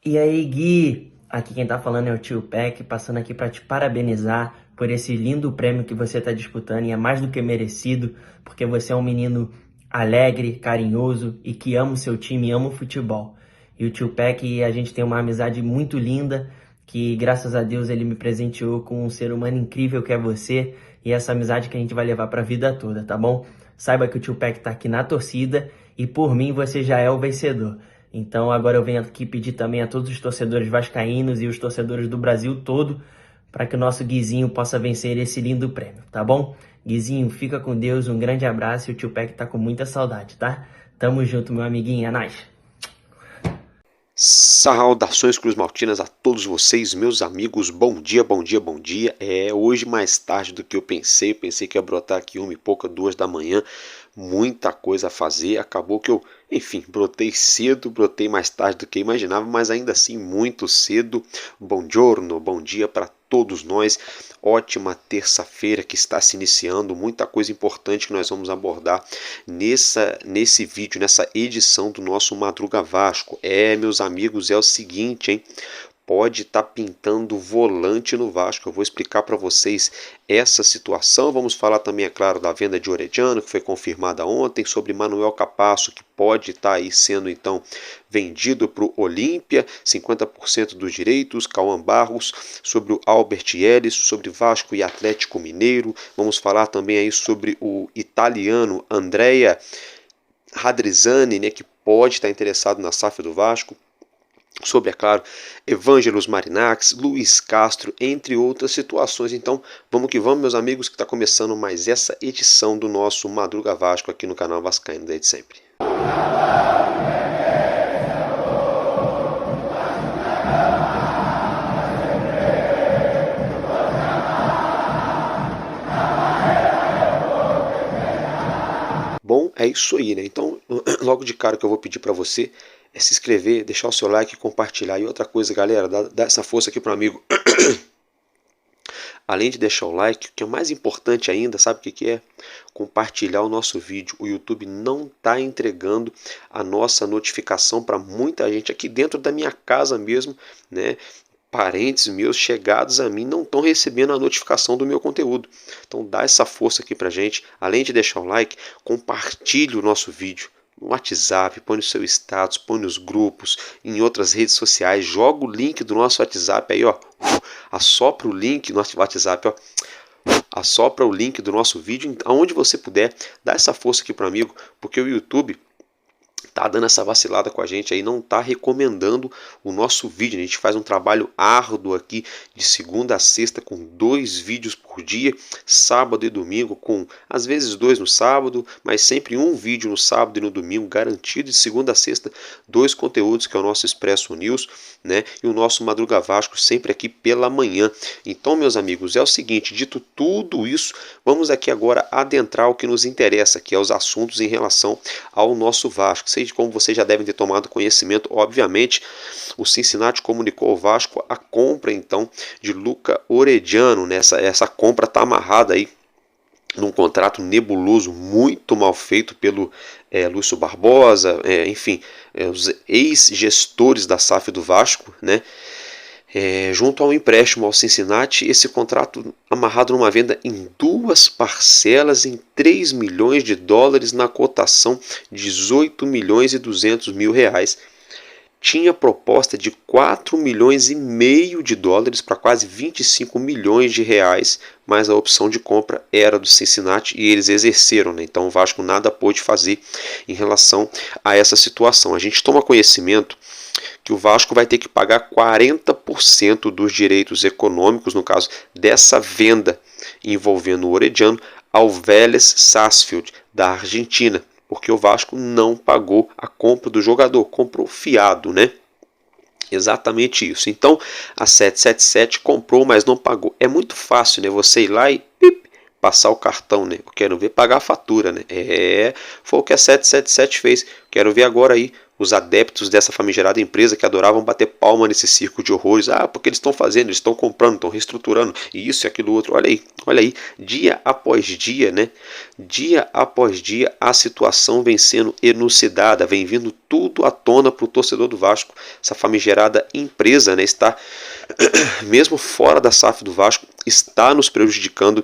E aí, Gui? Aqui quem tá falando é o Tio Peck, passando aqui para te parabenizar por esse lindo prêmio que você tá disputando e é mais do que merecido, porque você é um menino alegre, carinhoso e que ama o seu time e ama o futebol. E o Tio Peck e a gente tem uma amizade muito linda, que graças a Deus ele me presenteou com um ser humano incrível que é você e essa amizade que a gente vai levar pra vida toda, tá bom? Saiba que o Tio Peck tá aqui na torcida e por mim você já é o vencedor. Então agora eu venho aqui pedir também a todos os torcedores vascaínos e os torcedores do Brasil todo para que o nosso Guizinho possa vencer esse lindo prêmio, tá bom? Guizinho, fica com Deus, um grande abraço e o tio Peck tá com muita saudade, tá? Tamo junto, meu amiguinho, é nóis! Saudações Cruz Maltinas a todos vocês, meus amigos. Bom dia, bom dia, bom dia. Hoje mais tarde do que eu pensei que ia brotar aqui 1h pouca, 2 da manhã. Muita coisa a fazer. Acabou que eu, enfim, brotei cedo, brotei mais tarde do que imaginava, mas ainda assim muito cedo. Bom giorno, bom dia para todos nós. Ótima terça-feira que está se iniciando, muita coisa importante que nós vamos abordar nesse vídeo, nessa edição do nosso Madruga Vasco. Meus amigos, é o seguinte, hein? Pode estar pintando volante no Vasco. Eu vou explicar para vocês essa situação. Vamos falar também, é claro, da venda de Orediano, que foi confirmada ontem, sobre Manuel Capasso, que pode estar aí sendo então vendido para o Olímpia, 50% dos direitos, Cauã Barros, sobre o Albert Ellis, sobre Vasco e Atlético Mineiro. Vamos falar também aí sobre o italiano Andrea Radrizzani, né, que pode estar interessado na SAF do Vasco, sobre, é claro, Evangelos Marinax, Luiz Castro, entre outras situações. Então, vamos que vamos, meus amigos, que está começando mais essa edição do nosso Madruga Vasco aqui no canal Vascaíno desde sempre. Bom, é isso aí, né? Então, logo de cara que eu vou pedir para você é se inscrever, deixar o seu like e compartilhar. E outra coisa, galera, dá essa força aqui pro amigo. Além de deixar o like, o que é mais importante ainda, sabe o que é? Compartilhar o nosso vídeo. O YouTube não está entregando a nossa notificação para muita gente aqui dentro da minha casa mesmo, né? Parentes meus chegados a mim não estão recebendo a notificação do meu conteúdo. Então dá essa força aqui pra gente. Além de deixar o like, compartilhe o nosso vídeo no WhatsApp, põe no seu status, põe nos grupos, em outras redes sociais, joga o link do nosso WhatsApp aí, ó. Assopra o link no WhatsApp, ó. Assopra o link do nosso vídeo, aonde você puder, dá essa força aqui pro amigo, porque o YouTube tá dando essa vacilada com a gente aí, não tá recomendando o nosso vídeo. A gente faz um trabalho árduo aqui de segunda a sexta com 2 vídeos por dia, sábado e domingo, com às vezes 2 no sábado, mas sempre um vídeo no sábado e no domingo garantido, de segunda a sexta 2 conteúdos, que é o nosso Expresso News, né, e o nosso Madruga Vasco sempre aqui pela manhã. Então, meus amigos, é o seguinte, dito tudo isso, vamos aqui agora adentrar o que nos interessa, que é os assuntos em relação ao nosso Vasco. Como vocês já devem ter tomado conhecimento, obviamente, o Cincinnati comunicou ao Vasco a compra então de Luca Orediano. Essa compra está amarrada aí num contrato nebuloso, muito mal feito pelo Lúcio Barbosa, enfim, os ex-gestores da SAF do Vasco, né? Junto ao empréstimo ao Cincinnati, esse contrato amarrado numa venda em 2 parcelas em 3 milhões de dólares na cotação de 18 milhões e 200 mil reais. Tinha proposta de 4 milhões e meio de dólares para quase 25 milhões de reais, mas a opção de compra era do Cincinnati e eles exerceram, né? Então o Vasco nada pôde fazer em relação a essa situação. A gente toma conhecimento que o Vasco vai ter que pagar 40% dos direitos econômicos, no caso dessa venda envolvendo o Orediano, ao Vélez Sarsfield, da Argentina, porque o Vasco não pagou a compra do jogador, comprou fiado, né? Exatamente isso. Então, a 777 comprou, mas não pagou. É muito fácil, né? Você ir lá e passar o cartão, né? Eu quero ver pagar a fatura, né? Foi o que a 777 fez. Quero ver agora aí os adeptos dessa famigerada empresa que adoravam bater palma nesse circo de horrores. Ah, porque eles estão fazendo, eles estão comprando, estão reestruturando, e isso e aquilo outro. Olha aí, dia após dia, né? Dia após dia a situação vem sendo elucidada, vem vindo tudo à tona para o torcedor do Vasco. Essa famigerada empresa, né, está, mesmo fora da SAF do Vasco, está nos prejudicando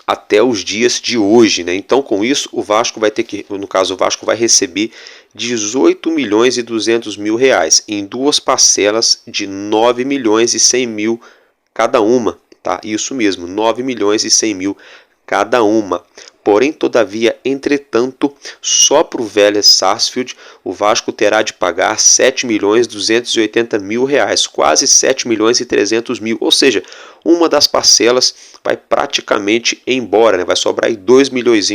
até os dias de hoje, né? Então, com isso, o Vasco vai ter que, no caso, o Vasco vai receber 18 milhões e 200 mil reais em duas parcelas de 9 milhões e 100 mil cada uma, tá? Isso mesmo, 9 milhões e 100 mil cada uma. Porém, todavia, entretanto, só para o Vélez Sarsfield, o Vasco terá de pagar 7 milhões 280 mil reais, quase 7 milhões e 300 mil, ou seja, uma das parcelas vai praticamente embora, né? Vai sobrar aí 2 milhões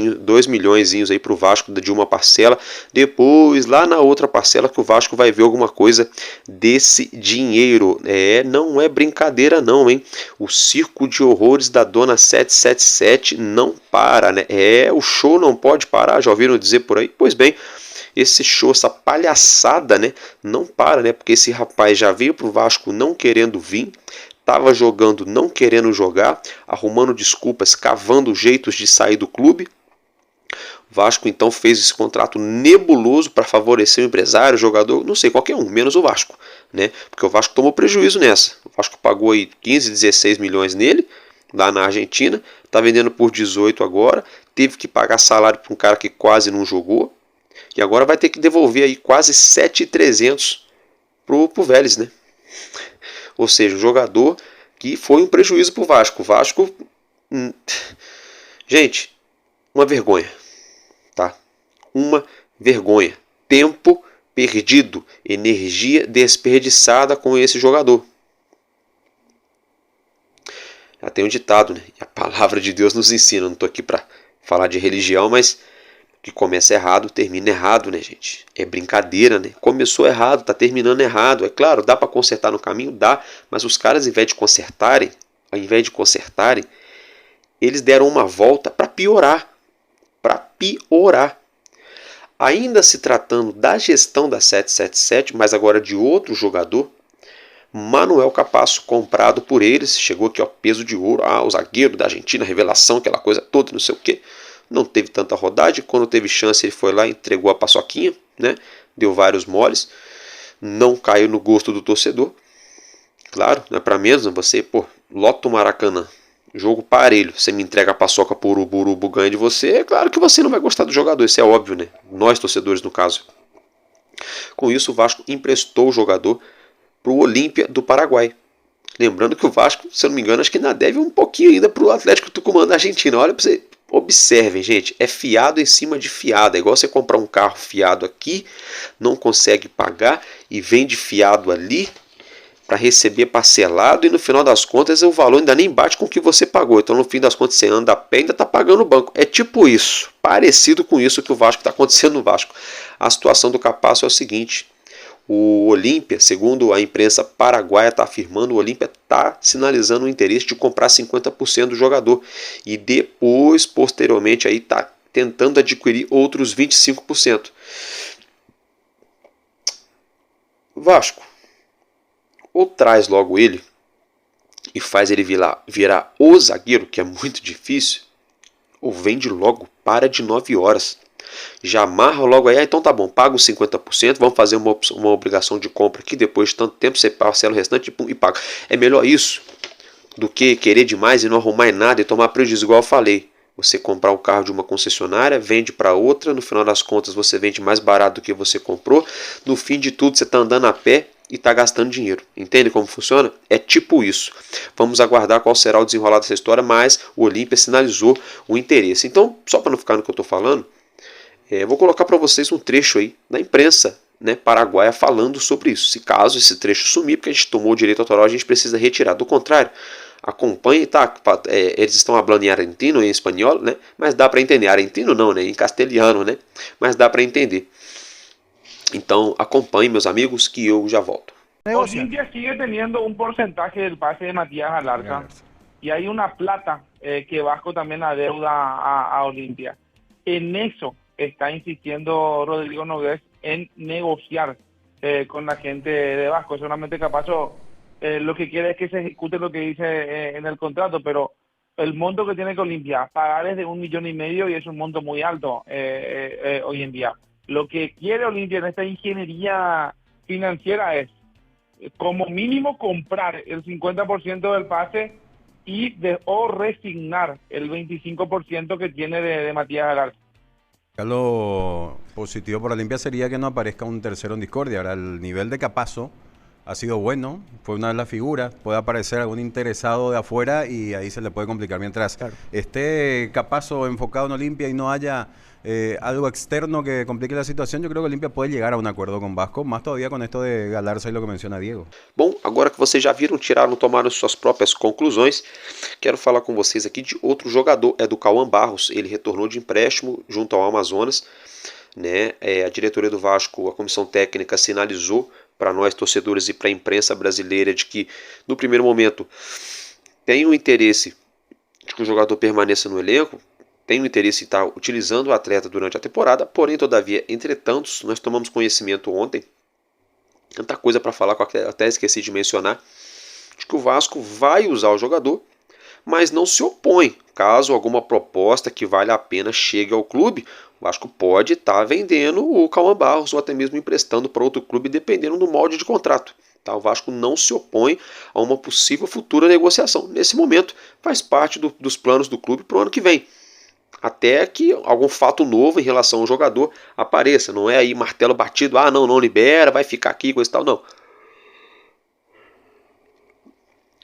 aí para o Vasco de uma parcela, depois lá na outra parcela que o Vasco vai ver alguma coisa desse dinheiro. Não é brincadeira não, hein? O circo de horrores da dona 777 não para, né? O show não pode parar, já ouviram dizer por aí? Pois bem, esse show, essa palhaçada, né, não para, né? Porque esse rapaz já veio pro Vasco não querendo vir, estava jogando não querendo jogar, arrumando desculpas, cavando jeitos de sair do clube. O Vasco então fez esse contrato nebuloso para favorecer o empresário, o jogador, não sei, qualquer um, menos o Vasco, né? Porque o Vasco tomou prejuízo nessa. O Vasco pagou aí 15, 16 milhões nele, lá na Argentina, está vendendo por 18 agora, teve que pagar salário para um cara que quase não jogou, e agora vai ter que devolver aí quase 7.300 pro Vélez, né? Ou seja, o jogador que foi um prejuízo para o Vasco. O Vasco, gente, uma vergonha, tá? Uma vergonha. Tempo perdido, energia desperdiçada com esse jogador. Já tem um ditado, né? E a palavra de Deus nos ensina. Não estou aqui para falar de religião, mas que começa errado, termina errado, né, gente? É brincadeira, né? Começou errado, tá terminando errado. É claro, dá para consertar no caminho? Dá. Mas os caras, ao invés de consertarem, eles deram uma volta para piorar. Para piorar. Ainda se tratando da gestão da 777, mas agora de outro jogador, Manuel Capasso, comprado por eles, chegou aqui, ó, peso de ouro, o zagueiro da Argentina, revelação, aquela coisa toda, não sei o que. Não teve tanta rodagem, quando teve chance ele foi lá, entregou a paçoquinha, né? Deu vários moles, não caiu no gosto do torcedor. Claro, não é para menos, você, lota o Maracanã, jogo parelho, você me entrega a paçoca por urubu ganha de você, é claro que você não vai gostar do jogador, isso é óbvio, né? Nós torcedores no caso. Com isso o Vasco emprestou o jogador para o Olímpia do Paraguai. Lembrando que o Vasco, se eu não me engano, acho que ainda deve um pouquinho ainda para o Atlético Tucumã da Argentina. Olha para você, observem, gente, é fiado em cima de fiado. É igual você comprar um carro fiado aqui, não consegue pagar e vende fiado ali para receber parcelado e no final das contas o valor ainda nem bate com o que você pagou. Então no fim das contas você anda a pé e ainda está pagando o banco. É tipo isso, parecido com isso que o Vasco está acontecendo no Vasco. A situação do Capasso é o seguinte: o Olímpia, segundo a imprensa paraguaia está afirmando, o Olímpia está sinalizando o interesse de comprar 50% do jogador e depois, posteriormente, aí está tentando adquirir outros 25%. Vasco, ou traz logo ele e faz ele virar o zagueiro, que é muito difícil, ou vende logo, para de 9 horas. Já amarra logo aí, então tá bom, paga os 50%, vamos fazer uma obrigação de compra aqui, depois de tanto tempo você parcela o restante e paga. É melhor isso do que querer demais e não arrumar nada e tomar prejuízo, igual eu falei. Você comprar o carro de uma concessionária, vende para outra, no final das contas você vende mais barato do que você comprou, no fim de tudo você está andando a pé e está gastando dinheiro. Entende como funciona? É tipo isso. Vamos aguardar qual será o desenrolar dessa história, mas o Olímpia sinalizou o interesse. Então, só para não ficar no que eu estou falando, vou colocar para vocês um trecho aí da imprensa, né, paraguaia falando sobre isso. Se caso esse trecho sumir, porque a gente tomou o direito autoral, a gente precisa retirar. Do contrário, acompanhe, tá? Eles estão falando em argentino, em espanhol, né? Mas dá para entender. Argentino não, né? Em castelhano, né? Mas dá para entender. Então acompanhe, meus amigos, que eu já volto. Olimpia sigue teniendo un porcentaje del pase de Matías Alarca y hay una plata que Vasco también adeuda a Olimpia. En eso está insistiendo Rodrigo Nogués en negociar con la gente de Vasco. Solamente capaz lo que quiere es que se ejecute lo que dice en el contrato, pero el monto que tiene que Olimpia pagar es de 1,5 millones y es un monto muy alto hoy en día. Lo que quiere Olimpia en esta ingeniería financiera es, como mínimo, comprar el 50% del pase o resignar el 25% que tiene de Matías Galarza. Lo positivo para Olimpia sería que no aparezca un tercero en discordia. Ahora, el nivel de Capazo ha sido bueno, fue una de las figuras, puede aparecer algún interesado de afuera y ahí se le puede complicar. Mientras esté Capazo enfocado en Olimpia y no haya algo externo que complique la situação, eu creo que Olimpia pode chegar a um acordo com Vasco, mais todavía com esto de Galarza e lo que menciona Diego. Bom, agora que vocês já viram, tiraram, tomaram suas próprias conclusões, quero falar com vocês aqui de outro jogador, é do Cauã Barros. Ele retornou de empréstimo junto ao Amazonas, né? A diretoria do Vasco, a comissão técnica, sinalizou para nós torcedores e para a imprensa brasileira de que no primeiro momento tem o interesse de que o jogador permaneça no elenco, tem o interesse em estar utilizando o atleta durante a temporada, porém, todavia, entretanto, nós tomamos conhecimento ontem, tanta coisa para falar, que eu até esqueci de mencionar, de que o Vasco vai usar o jogador, mas não se opõe. Caso alguma proposta que vale a pena chegue ao clube, o Vasco pode estar vendendo o Cauã Barros ou até mesmo emprestando para outro clube, dependendo do molde de contrato. Tá? O Vasco não se opõe a uma possível futura negociação. Nesse momento, faz parte dos planos do clube para o ano que vem. Até que algum fato novo em relação ao jogador apareça. Não é aí martelo batido, não libera, vai ficar aqui, coisa e tal, não.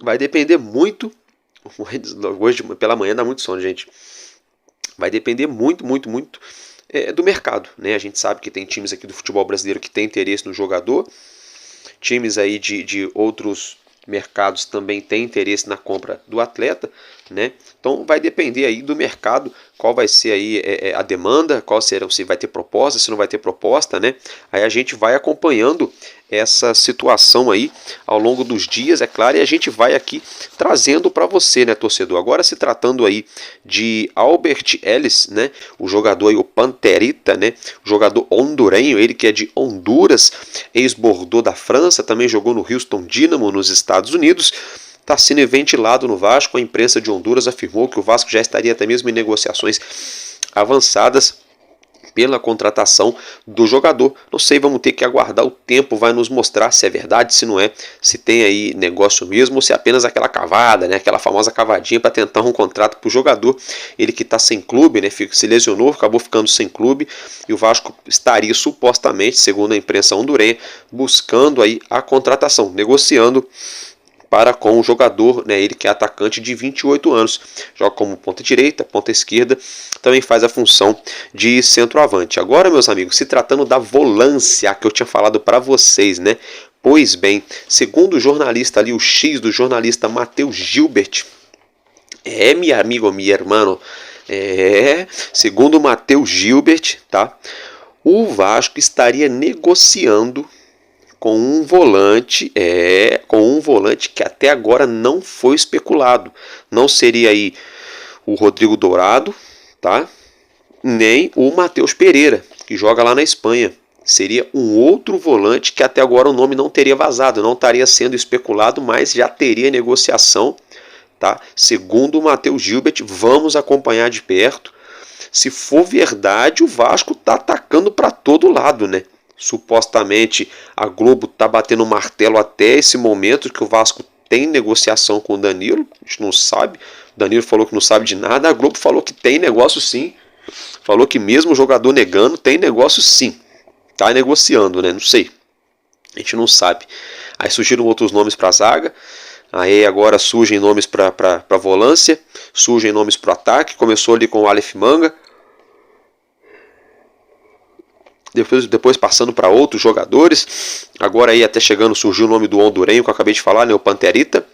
Vai depender muito. Hoje pela manhã dá muito sono, gente. Vai depender muito do mercado, né? A gente sabe que tem times aqui do futebol brasileiro que tem interesse no jogador. Times aí de outros mercados também têm interesse na compra do atleta, né? Então vai depender aí do mercado, qual vai ser aí a demanda, qual será, se vai ter proposta, se não vai ter proposta, né? Aí a gente vai acompanhando essa situação aí ao longo dos dias, é claro, e a gente vai aqui trazendo para você, né, torcedor. Agora, se tratando aí de Albert Ellis, né, o jogador aí, o Panterita, né, o jogador hondurenho, ele que é de Honduras, ex-Bordeaux da França, também jogou no Houston Dynamo nos Estados Unidos, está sendo ventilado no Vasco. A imprensa de Honduras afirmou que o Vasco já estaria até mesmo em negociações avançadas pela contratação do jogador. Não sei, vamos ter que aguardar, o tempo vai nos mostrar se é verdade, se não é, se tem aí negócio mesmo ou se é apenas aquela cavada, né, aquela famosa cavadinha para tentar um contrato para o jogador. Ele que está sem clube, né, se lesionou, acabou ficando sem clube, e o Vasco estaria supostamente, segundo a imprensa hondurenha, buscando aí a contratação, negociando para com o jogador, né, ele que é atacante de 28 anos, joga como ponta direita, ponta esquerda, também faz a função de centroavante. Agora, meus amigos, se tratando da volância que eu tinha falado para vocês, né? Pois bem, segundo o jornalista ali, o X do jornalista Matheus Gilbert, meu amigo, meu irmão, segundo o Matheus Gilbert, tá? O Vasco estaria negociando com um volante que até agora não foi especulado. Não seria aí o Rodrigo Dourado, tá? Nem o Matheus Pereira, que joga lá na Espanha. Seria um outro volante que até agora o nome não teria vazado, não estaria sendo especulado, mas já teria negociação, tá? Segundo o Matheus Gilbert, vamos acompanhar de perto. Se for verdade, o Vasco tá atacando para todo lado, né? Supostamente a Globo está batendo o martelo até esse momento que o Vasco tem negociação com o Danilo. A gente não sabe. O Danilo falou que não sabe de nada. A Globo falou que tem negócio sim. Falou que mesmo o jogador negando, tem negócio sim. Tá negociando, né? Não sei. A gente não sabe. Aí surgiram outros nomes para a zaga. Aí agora surgem nomes para a volância. Surgem nomes para o ataque. Começou ali com o Aleph Manga. Depois passando para outros jogadores. Agora aí até chegando, surgiu o nome do hondurenho que eu acabei de falar, né, o Panterita.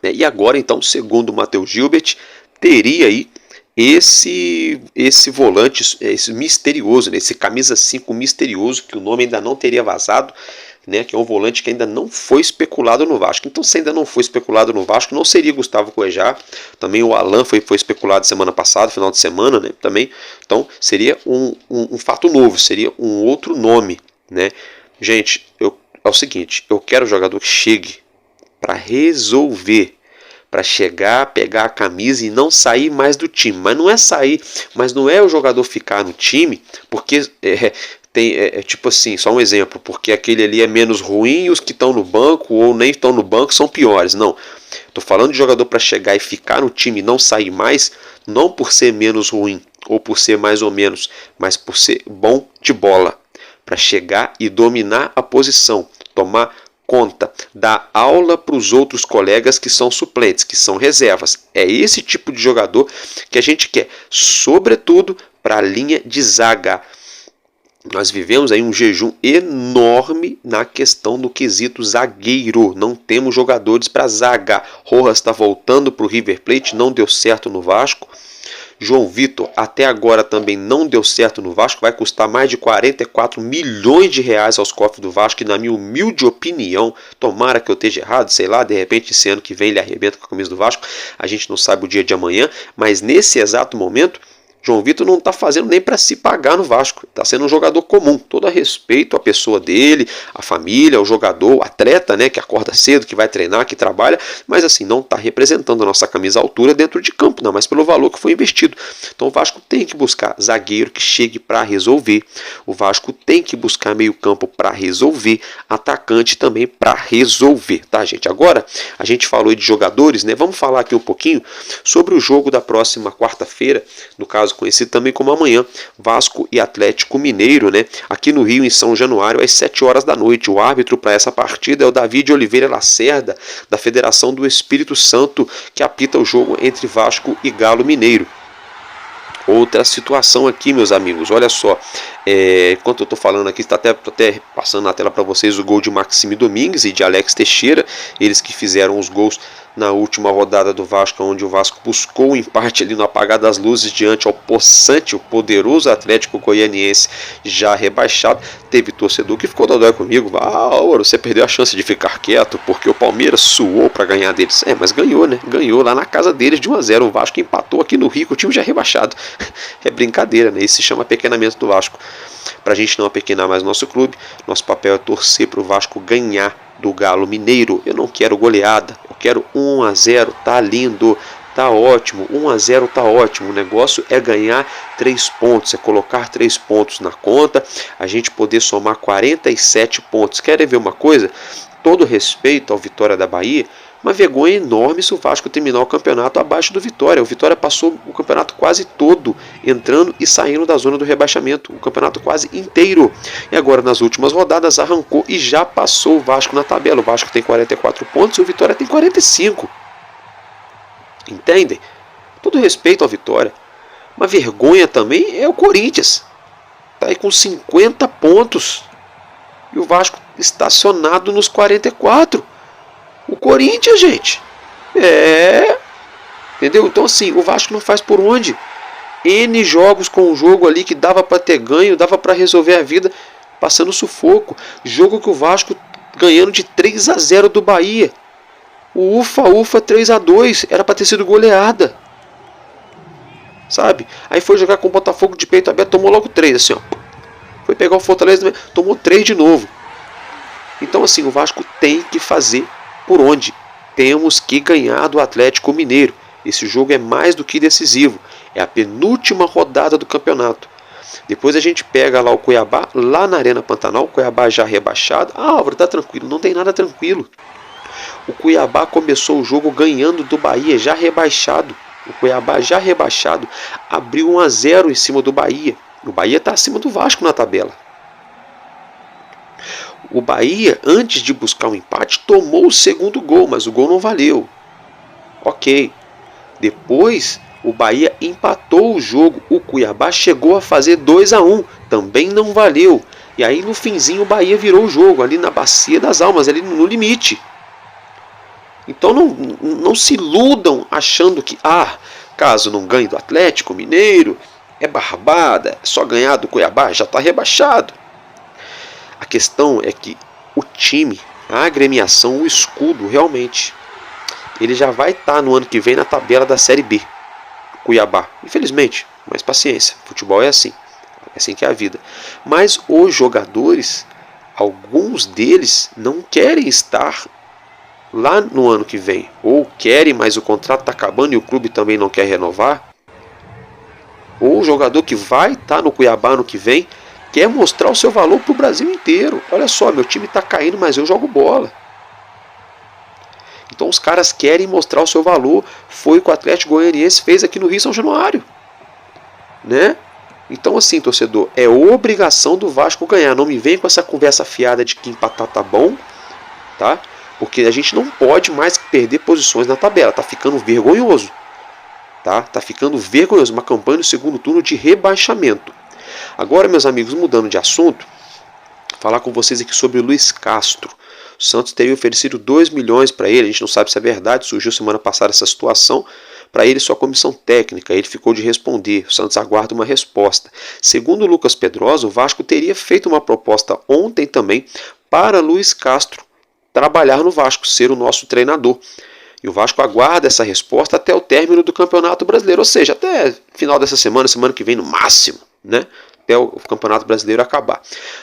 E agora então, segundo o Matheus Gilbert, teria aí esse volante, esse misterioso, né, esse camisa 5 misterioso, que o nome ainda não teria vazado. né, que é um volante que ainda não foi especulado no Vasco. Então, se ainda não foi especulado no Vasco, não seria Gustavo Cuejá. Também o Alan foi especulado semana passada, final de semana, né, também. Então, seria um fato novo, seria um outro nome, né. Gente, é o seguinte, eu quero um jogador que chegue para resolver, para chegar, pegar a camisa e não sair mais do time. Mas não é sair, mas não é o jogador ficar no time, porque tipo assim, só um exemplo, porque aquele ali é menos ruim e os que estão no banco ou nem estão no banco são piores. Não, tô falando de jogador para chegar e ficar no time e não sair mais, não por ser menos ruim ou por ser mais ou menos, mas por ser bom de bola, para chegar e dominar a posição, tomar conta, dar aula para os outros colegas que são suplentes, que são reservas. É esse tipo de jogador que a gente quer, sobretudo para a linha de zaga. Nós vivemos aí um jejum enorme na questão do quesito zagueiro. Não temos jogadores para zaga. Rojas está voltando para o River Plate, não deu certo no Vasco. João Vitor até agora também não deu certo no Vasco, vai custar mais de 44 milhões de reais aos cofres do Vasco, e na minha humilde opinião, tomara que eu esteja errado, sei lá, de repente esse ano que vem ele arrebenta com a camisa do Vasco, a gente não sabe o dia de amanhã, mas nesse exato momento, João Vitor não está fazendo nem para se pagar no Vasco, está sendo um jogador comum, todo a respeito à pessoa dele, à família, ao jogador, o atleta, né, que acorda cedo, que vai treinar, que trabalha, mas assim, não está representando a nossa camisa à altura dentro de campo, não, mas pelo valor que foi investido. Então o Vasco tem que buscar zagueiro que chegue para resolver, o Vasco tem que buscar meio campo para resolver, atacante também para resolver, tá, gente? Agora, a gente falou de jogadores, né, vamos falar aqui um pouquinho sobre o jogo da próxima quarta-feira, no caso conhecido também como amanhã, Vasco e Atlético Mineiro, né? Aqui no Rio, em São Januário, às 7 horas da noite. O árbitro para essa partida é o Davi de Oliveira Lacerda, da Federação do Espírito Santo, que apita o jogo entre Vasco e Galo Mineiro. Outra situação aqui, meus amigos, olha só, enquanto eu estou falando aqui, está até passando na tela para vocês o gol de Maxime Domingues e de Alex Teixeira, eles que fizeram os gols na última rodada do Vasco, onde o Vasco buscou o empate ali no apagar das luzes diante ao possante, o poderoso Atlético Goianiense já rebaixado. Teve torcedor que ficou dodói comigo, você perdeu a chance de ficar quieto porque o Palmeiras suou para ganhar deles. Mas ganhou, né? Ganhou lá na casa deles de 1-0. O Vasco empatou aqui no Rio, o time já rebaixado. É brincadeira, né? Isso se chama apequenamento do Vasco. Para a gente não apequenar mais nosso clube, nosso papel é torcer para o Vasco ganhar do Galo Mineiro. Eu não quero goleada, eu quero 1-0, tá lindo, tá ótimo, 1-0 tá ótimo. O negócio é ganhar 3 pontos, é colocar 3 pontos na conta, a gente poder somar 47 pontos. Querem ver uma coisa? Todo respeito ao Vitória da Bahia, uma vergonha enorme se o Vasco terminar o campeonato abaixo do Vitória. O Vitória passou o campeonato quase todo, entrando e saindo da zona do rebaixamento, o campeonato quase inteiro. E agora nas últimas rodadas arrancou e já passou o Vasco na tabela. O Vasco tem 44 pontos e o Vitória tem 45. Entendem? Todo respeito ao Vitória. Uma vergonha também é o Corinthians. Está aí com 50 pontos. E o Vasco estacionado nos 44. O Corinthians, gente. Entendeu? Então assim, o Vasco não faz por onde. N jogos com o jogo ali que dava para ter ganho, dava para resolver a vida, passando sufoco. Jogo que o Vasco ganhando de 3-0 do Bahia. O ufa 3-2, era para ter sido goleada. Sabe? Aí foi jogar com o Botafogo de peito aberto, tomou logo 3, assim, ó. Foi pegar o Fortaleza, tomou 3 de novo. Então assim, o Vasco tem que fazer por onde? Temos que ganhar do Atlético Mineiro. Esse jogo é mais do que decisivo. É a penúltima rodada do campeonato. Depois a gente pega lá o Cuiabá, lá na Arena Pantanal. O Cuiabá já rebaixado. Álvaro, tá tranquilo. Não tem nada tranquilo. O Cuiabá começou o jogo ganhando do Bahia, já rebaixado. O Cuiabá já rebaixado abriu 1-0 em cima do Bahia. O Bahia está acima do Vasco na tabela. O Bahia, antes de buscar um empate, tomou o segundo gol, mas o gol não valeu. Ok. Depois, o Bahia empatou o jogo. O Cuiabá chegou a fazer 2-1. Também não valeu. E aí, no finzinho, o Bahia virou o jogo, ali na Bacia das Almas, ali no limite. Então, não se iludam achando que, caso não ganhe do Atlético Mineiro, é barbada, é só ganhar do Cuiabá, já está rebaixado. A questão é que o time, a agremiação, o escudo, realmente, ele já vai estar no ano que vem na tabela da Série B, Cuiabá. Infelizmente, mas paciência, futebol é assim que é a vida. Mas os jogadores, alguns deles não querem estar lá no ano que vem, ou querem, mas o contrato está acabando e o clube também não quer renovar. Ou o jogador que vai estar no Cuiabá no que vem quer mostrar o seu valor para o Brasil inteiro. Olha só, meu time está caindo, mas eu jogo bola. Então os caras querem mostrar o seu valor. Foi o que o Atlético Goianiense fez aqui no Rio São Januário, né? Então assim, torcedor, é obrigação do Vasco ganhar. Não me vem com essa conversa fiada de que empatar tá bom, tá? Porque a gente não pode mais perder posições na tabela. Tá ficando vergonhoso. Tá ficando vergonhoso. Uma campanha no segundo turno de rebaixamento. Agora, meus amigos, mudando de assunto, falar com vocês aqui sobre o Luiz Castro. O Santos teria oferecido 2 milhões para ele. A gente não sabe se é verdade. Surgiu semana passada essa situação. Para ele, sua comissão técnica. Ele ficou de responder. O Santos aguarda uma resposta. Segundo o Lucas Pedrosa, o Vasco teria feito uma proposta ontem também para Luiz Castro trabalhar no Vasco, ser o nosso treinador. E o Vasco aguarda essa resposta até o término do Campeonato Brasileiro, ou seja, até final dessa semana, semana que vem no máximo, né? Até o Campeonato Brasileiro acabar.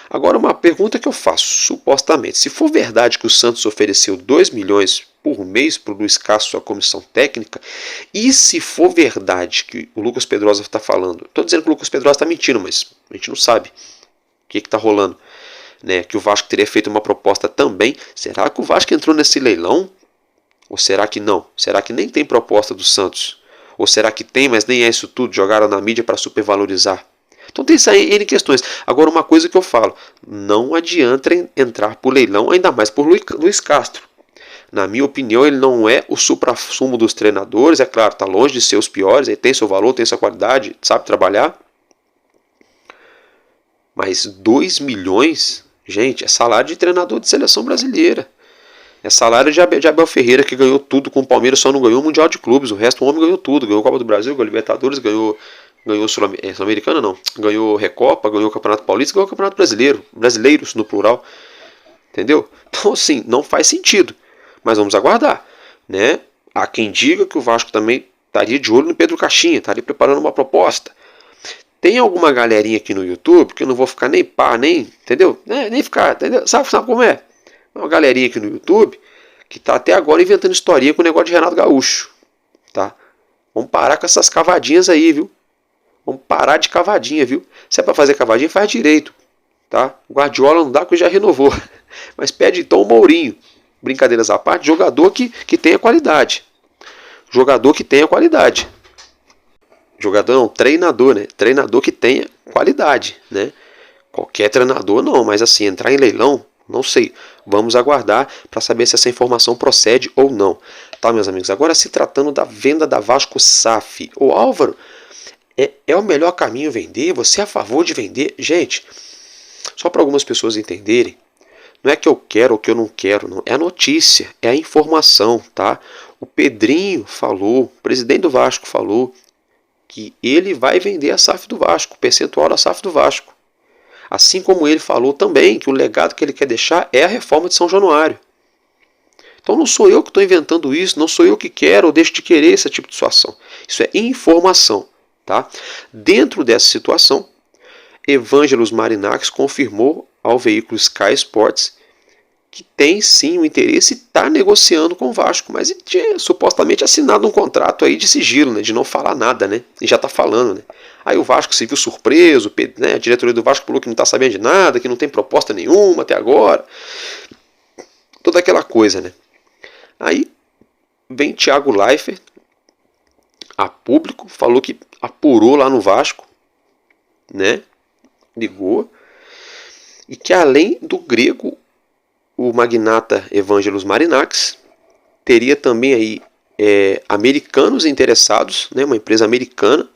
Agora, uma pergunta que eu faço, supostamente, se for verdade que o Santos ofereceu 2 milhões por mês para o Luiz Castro, sua comissão técnica, e se for verdade que o Lucas Pedrosa está falando, estou dizendo que o Lucas Pedrosa está mentindo, mas a gente não sabe o que está rolando, né? Que o Vasco teria feito uma proposta também. Será que o Vasco entrou nesse leilão? Ou será que não? Será que nem tem proposta do Santos? Ou será que tem, mas nem é isso tudo? Jogaram na mídia para supervalorizar? Então tem isso aí, N questões. Agora, uma coisa que eu falo, não adianta entrar por leilão, ainda mais por Luiz Castro. Na minha opinião, ele não é o suprassumo dos treinadores, é claro, está longe de ser os piores, ele tem seu valor, tem sua qualidade, sabe trabalhar. Mas 2 milhões, gente, é salário de treinador de seleção brasileira. É salário de Abel Ferreira, que ganhou tudo com o Palmeiras, só não ganhou o Mundial de Clubes. O resto, o homem ganhou tudo. Ganhou a Copa do Brasil, ganhou a Libertadores, ganhou Sul-Americana, não. Ganhou Recopa, ganhou o Campeonato Paulista, ganhou o Campeonato Brasileiro. Brasileiros, no plural. Entendeu? Então, assim, não faz sentido. Mas vamos aguardar, né? Há quem diga que o Vasco também estaria de olho no Pedro Caixinha, estaria preparando uma proposta. Tem alguma galerinha aqui no YouTube, que eu não vou ficar nem pá, nem, entendeu? Nem ficar, entendeu? Sabe como é? Uma galerinha aqui no YouTube que está até agora inventando historinha com o negócio de Renato Gaúcho, tá? Vamos parar com essas cavadinhas aí, viu? Vamos parar de cavadinha, viu? Se é para fazer cavadinha, faz direito, tá? O Guardiola não dá porque já renovou, mas pede então o Mourinho. Brincadeiras à parte, jogador que tenha qualidade. Jogador que tenha qualidade. Jogador não, treinador, né? Treinador que tenha qualidade, né? Qualquer treinador não, mas assim, entrar em leilão, não sei. Vamos aguardar para saber se essa informação procede ou não. Tá, meus amigos? Agora, se tratando da venda da Vasco SAF. Ô Álvaro, é o melhor caminho vender? Você é a favor de vender? Gente, só para algumas pessoas entenderem, não é que eu quero ou que eu não quero, não. É a notícia, é a informação, tá? O Pedrinho falou, o presidente do Vasco falou que ele vai vender a SAF do Vasco, o percentual da SAF do Vasco. Assim como ele falou também que o legado que ele quer deixar é a reforma de São Januário. Então não sou eu que estou inventando isso, não sou eu que quero ou deixo de querer esse tipo de situação. Isso é informação, tá? Dentro dessa situação, Evangelos Marinax confirmou ao veículo Sky Sports que tem sim o interesse e está negociando com o Vasco, mas ele tinha supostamente assinado um contrato aí de sigilo, né, de não falar nada, né, e já está falando, né. Aí o Vasco se viu surpreso, né, a diretoria do Vasco falou que não está sabendo de nada, que não tem proposta nenhuma até agora, toda aquela coisa, né. Aí vem Thiago Leifert a público, falou que apurou lá no Vasco, né, ligou, e que além do grego, o magnata Evangelos Marinax teria também aí americanos interessados, né, uma empresa americana,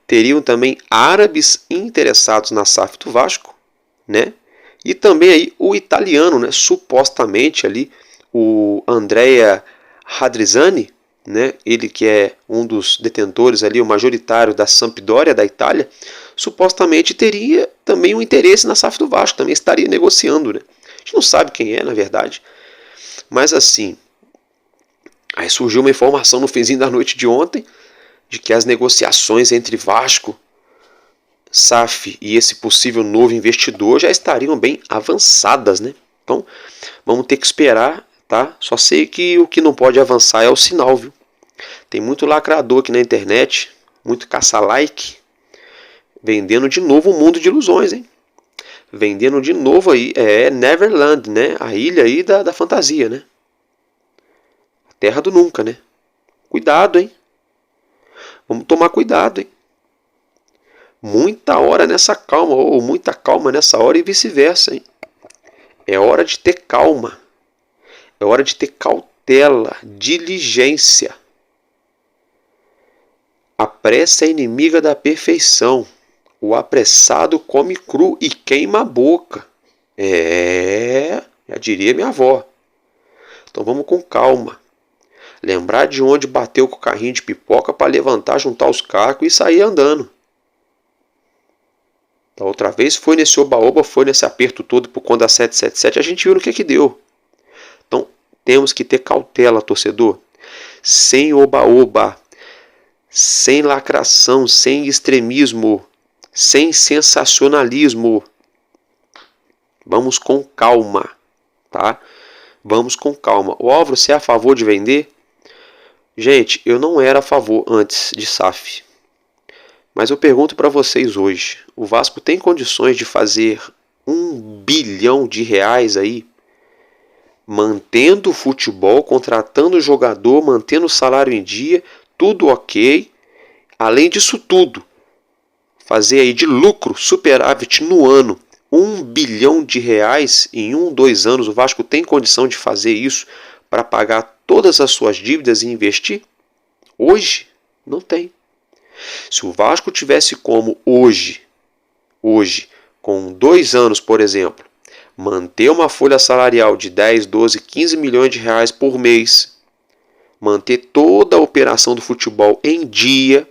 teriam também árabes interessados na SAF do Vasco, né, e também aí o italiano, né, supostamente ali o Andrea Radrizzani, né, ele que é um dos detentores ali, o majoritário da Sampdoria da Itália, supostamente teria também um interesse na SAF do Vasco, também estaria negociando, né? A gente não sabe quem é, na verdade. Mas assim, aí surgiu uma informação no finzinho da noite de ontem de que as negociações entre Vasco, SAF e esse possível novo investidor já estariam bem avançadas, né? Então, vamos ter que esperar, tá? Só sei que o que não pode avançar é o sinal, viu? Tem muito lacrador aqui na internet, muito caça-like, vendendo de novo um mundo de ilusões, hein? Vendendo de novo aí, Neverland, né? A ilha aí da fantasia, né? A terra do nunca, né? Cuidado, hein? Vamos tomar cuidado, hein? Muita hora nessa calma, ou muita calma nessa hora e vice-versa, hein? É hora de ter calma. É hora de ter cautela, diligência. A pressa é inimiga da perfeição. O apressado come cru e queima a boca. Já diria minha avó. Então vamos com calma. Lembrar de onde bateu com o carrinho de pipoca para levantar, juntar os cacos e sair andando. Da outra vez foi nesse oba-oba, foi nesse aperto todo por conta da 777, a gente viu no que deu. Então temos que ter cautela, torcedor. Sem oba-oba, sem lacração, sem extremismo, sem sensacionalismo. Vamos com calma, tá? Vamos com calma. O Álvaro, você é a favor de vender? Gente, eu não era a favor antes de SAF. Mas eu pergunto para vocês hoje, o Vasco tem condições de fazer R$1 bilhão aí, mantendo o futebol, contratando o jogador, mantendo o salário em dia, tudo ok. Além disso tudo, fazer aí de lucro, superávit no ano, R$1 bilhão em 2 anos, o Vasco tem condição de fazer isso para pagar todas as suas dívidas e investir? Hoje, não tem. Se o Vasco tivesse como hoje, com 2 anos, por exemplo, manter uma folha salarial de 10, 12, 15 milhões de reais por mês, manter toda a operação do futebol em dia,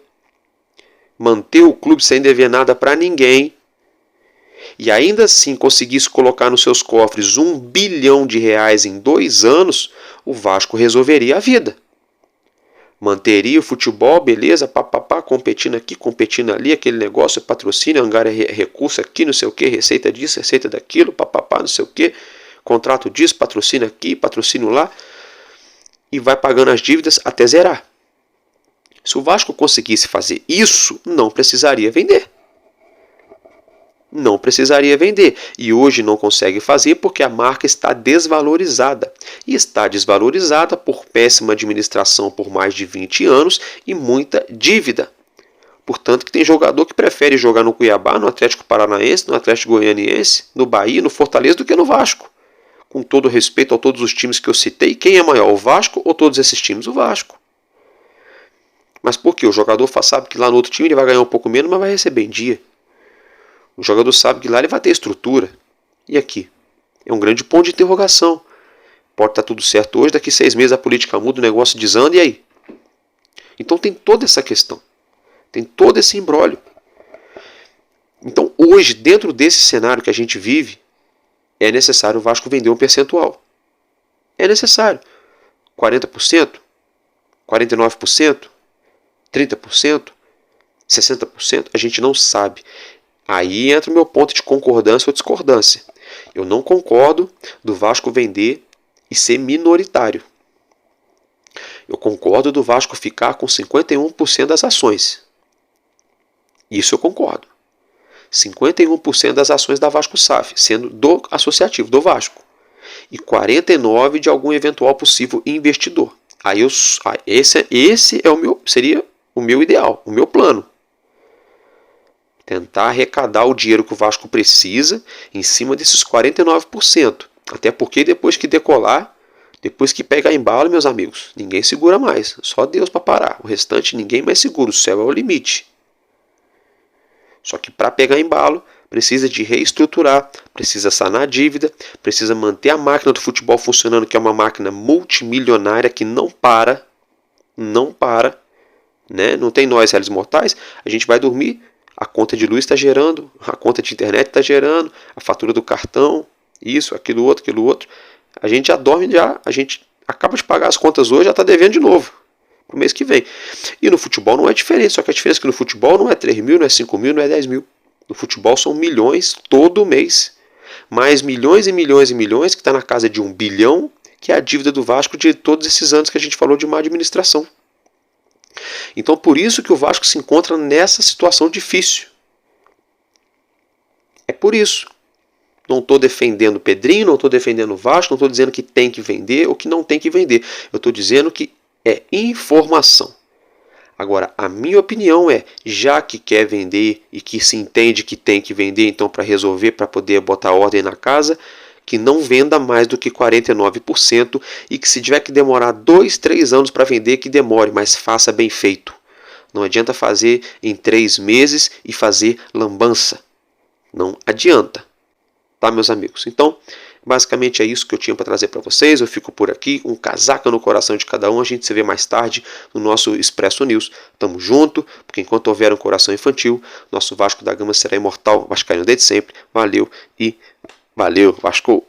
manter o clube sem dever nada para ninguém, e ainda assim conseguisse colocar nos seus cofres R$1 bilhão em 2 anos, o Vasco resolveria a vida. Manteria o futebol, beleza, papapá, competindo aqui, competindo ali, aquele negócio, patrocínio, angara recurso aqui, não sei o que, receita disso, receita daquilo, papapá, não sei o que, contrato disso, patrocínio aqui, patrocínio lá, e vai pagando as dívidas até zerar. Se o Vasco conseguisse fazer isso, não precisaria vender. Não precisaria vender. E hoje não consegue fazer porque a marca está desvalorizada. E está desvalorizada por péssima administração por mais de 20 anos e muita dívida. Portanto, que tem jogador que prefere jogar no Cuiabá, no Atlético Paranaense, no Atlético Goianiense, no Bahia, no Fortaleza do que no Vasco. Com todo respeito a todos os times que eu citei, quem é maior, o Vasco ou todos esses times? O Vasco. Mas por quê? O jogador sabe que lá no outro time ele vai ganhar um pouco menos, mas vai receber em dia. O jogador sabe que lá ele vai ter estrutura. E aqui? É um grande ponto de interrogação. Pode estar tudo certo hoje, daqui 6 meses a política muda, o negócio desanda, e aí? Então tem toda essa questão. Tem todo esse imbróglio. Então hoje, dentro desse cenário que a gente vive, é necessário o Vasco vender um percentual. É necessário. 40%? 49%? 30%? 60%? A gente não sabe. Aí entra o meu ponto de concordância ou discordância. Eu não concordo do Vasco vender e ser minoritário. Eu concordo do Vasco ficar com 51% das ações. Isso eu concordo. 51% das ações da Vasco SAF, sendo do associativo, do Vasco. E 49% de algum eventual possível investidor. Aí esse seria o meu ideal, o meu plano. Tentar arrecadar o dinheiro que o Vasco precisa em cima desses 49%. Até porque depois que decolar, depois que pegar embalo, meus amigos, ninguém segura mais. Só Deus para parar. O restante ninguém mais segura. O céu é o limite. Só que para pegar embalo, precisa de reestruturar, precisa sanar a dívida, precisa manter a máquina do futebol funcionando, que é uma máquina multimilionária que não para, né? Não tem nós, réis mortais, a gente vai dormir, a conta de luz está gerando, a conta de internet está gerando, a fatura do cartão, isso, aquilo outro. A gente já dorme, a gente acaba de pagar as contas hoje, já está devendo de novo para o mês que vem. E no futebol não é diferente, só que a diferença é que no futebol não é 3 mil, não é 5 mil, não é 10 mil. No futebol são milhões todo mês. Mais milhões e milhões e milhões, que está na casa de 1 bilhão, que é a dívida do Vasco de todos esses anos que a gente falou de má administração. Então por isso que o Vasco se encontra nessa situação difícil. É por isso. Não estou defendendo o Pedrinho, não estou defendendo o Vasco, não estou dizendo que tem que vender ou que não tem que vender. Eu estou dizendo que é informação. Agora, a minha opinião é, já que quer vender e que se entende que tem que vender, então para resolver, para poder botar ordem na casa, que não venda mais do que 49% e que se tiver que demorar 2, 3 anos para vender, que demore, mas faça bem feito. Não adianta fazer em 3 meses e fazer lambança. Não adianta. Tá, meus amigos? Então, basicamente é isso que eu tinha para trazer para vocês. Eu fico por aqui, um casaca no coração de cada um. A gente se vê mais tarde no nosso Expresso News. Tamo junto, porque enquanto houver um coração infantil, nosso Vasco da Gama será imortal, vascaíno desde sempre. Valeu e valeu, Vasco!